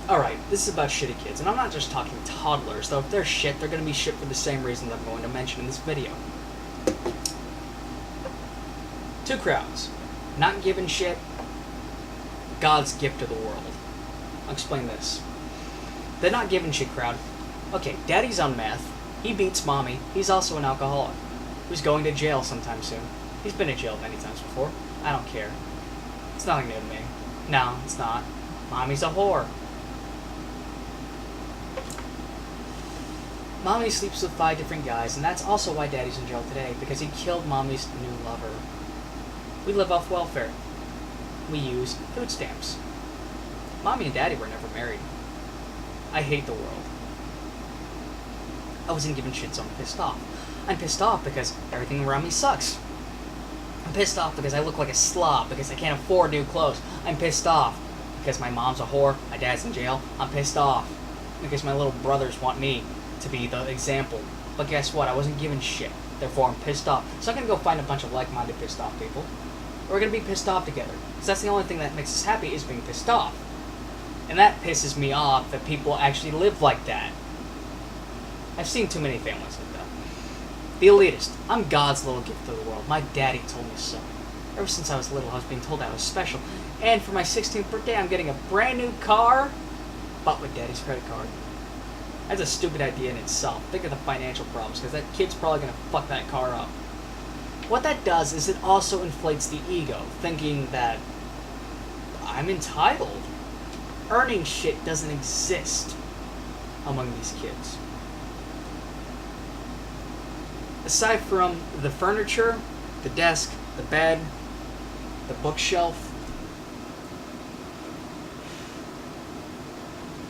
Alright, this is about shitty kids, and I'm not just talking toddlers, though if they're shit, they're gonna be shit for the same reasons I'm going to mention in this video. Two crowds. Not giving shit. God's gift to the world. I'll explain this. The not giving shit crowd. Okay, daddy's on meth. He beats mommy. He's also an alcoholic. Who's going to jail sometime soon. He's been in jail many times before. I don't care. It's nothing new to me. No, it's not. Mommy's a whore. Mommy sleeps with 5 different guys, and that's also why daddy's in jail today, because he killed mommy's new lover. We live off welfare. We use food stamps. Mommy and daddy were never married. I hate the world. I wasn't given shit, so I'm pissed off. I'm pissed off because everything around me sucks. I'm pissed off because I look like a slob, because I can't afford new clothes. I'm pissed off because my mom's a whore, my dad's in jail. I'm pissed off because my little brothers want me to be the example. But guess what? I wasn't given shit. Therefore, I'm pissed off. So I'm going to go find a bunch of like-minded pissed off people. We're going to be pissed off together. Because that's the only thing that makes us happy, is being pissed off. And that pisses me off that people actually live like that. I've seen too many families like that. The elitist. I'm God's little gift to the world. My daddy told me so. Ever since I was little, I was being told I was special. And for my 16th birthday, I'm getting a brand new car, bought with daddy's credit card. That's a stupid idea in itself. Think of the financial problems, because that kid's probably going to fuck that car up. What that does is it also inflates the ego, thinking that I'm entitled. Earning shit doesn't exist among these kids. Aside from the furniture, the desk, the bed, the bookshelf,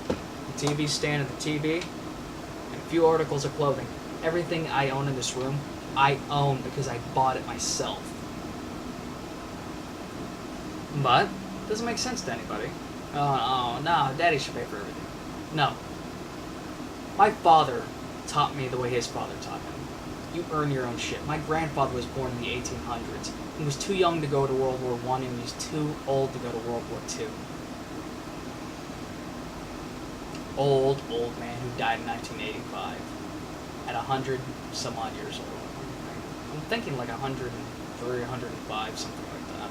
the TV stand and the TV, and a few articles of clothing. Everything I own in this room, I own because I bought it myself. But it doesn't make sense to anybody. Oh, no, daddy should pay for everything. No. My father taught me the way his father taught him. You earn your own shit. My grandfather was born in the 1800s. He was too young to go to World War I, and he was too old to go to World War II. Old man who died in 1985 at 100 some odd years old. I'm thinking like 103, 105, something like that.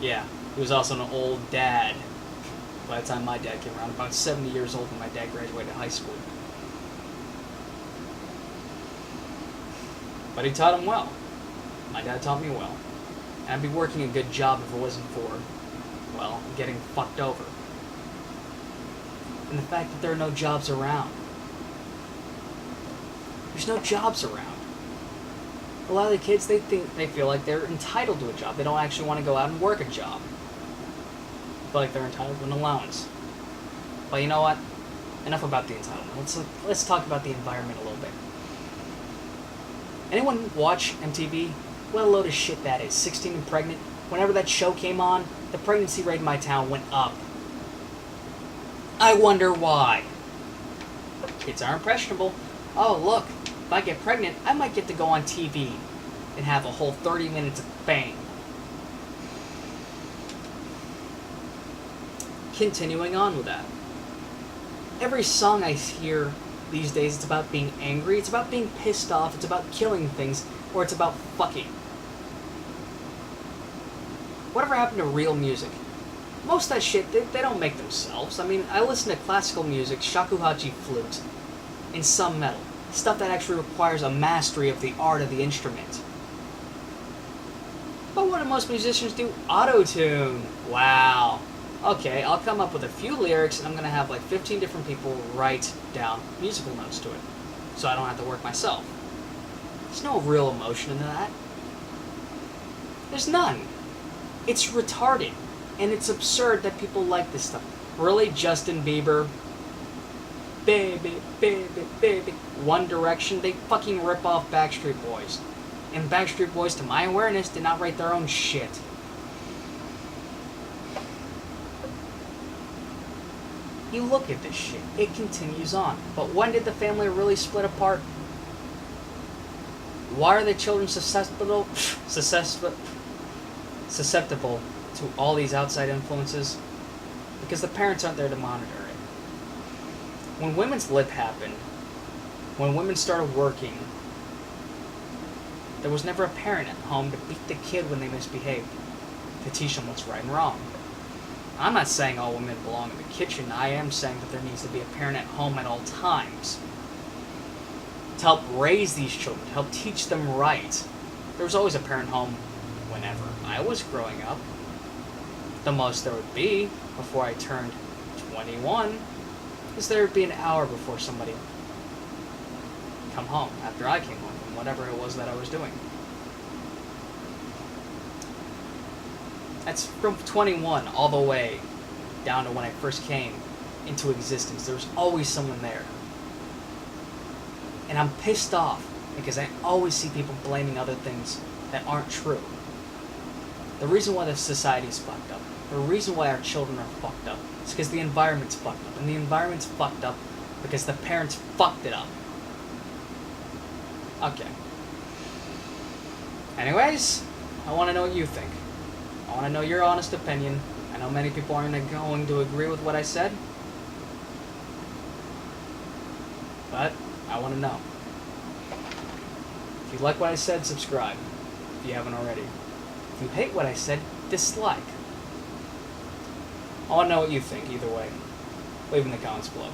Yeah, he was also an old dad by the time my dad came around, about 70 years old when my dad graduated high school. But he taught him well. My dad taught me well. And I'd be working a good job if it wasn't for, well, getting fucked over. And the fact that there are no jobs around. There's no jobs around. A lot of the kids, they feel like they're entitled to a job. They don't actually want to go out and work a job. They feel like they're entitled to an allowance. But you know what? Enough about the entitlement. Let's talk about the environment a little bit. Anyone watch MTV? What a load of shit that is. 16 and Pregnant. Whenever that show came on, the pregnancy rate in my town went up. I wonder why. Kids are impressionable. Oh, look. If I get pregnant, I might get to go on TV and have a whole 30 minutes of fame. Continuing on with that. Every song I hear these days, it's about being angry, it's about being pissed off, it's about killing things, or it's about fucking. Whatever happened to real music? Most of that shit, they don't make themselves. I mean, I listen to classical music, shakuhachi flute, and some metal. Stuff that actually requires a mastery of the art of the instrument. But what do most musicians do? Auto-tune. Wow. Okay, I'll come up with a few lyrics, and I'm going to have like 15 different people write down musical notes to it, so I don't have to work myself. There's no real emotion in that. There's none. It's retarded, and it's absurd that people like this stuff. Really, Justin Bieber? Baby, baby, baby. One Direction, they fucking rip off Backstreet Boys. And Backstreet Boys, to my awareness, did not write their own shit. You look at this shit, it continues on. But when did the family really split apart? Why are the children susceptible to all these outside influences? because the parents aren't there to monitor it. When women's lib happened, when women started working, there was never a parent at home to beat the kid when they misbehaved, to teach them what's right and wrong. I'm not saying all women belong in the kitchen. I am saying that there needs to be a parent at home at all times to help raise these children, to help teach them right. There was always a parent home whenever I was growing up. The most there would be before I turned 21 is there would be an hour before somebody come home after I came home from whatever it was that I was doing. That's from 21 all the way down to when I first came into existence. There was always someone there. And I'm pissed off because I always see people blaming other things that aren't true. The reason why the society's fucked up, the reason why our children are fucked up, is because the environment's fucked up. And the environment's fucked up because the parents fucked it up. Okay. Anyways, I want to know what you think. I want to know your honest opinion. I know many people aren't going to agree with what I said, but I want to know. If you like what I said, subscribe, if you haven't already. If you hate what I said, dislike. I want to know what you think either way. Leave in the comments below.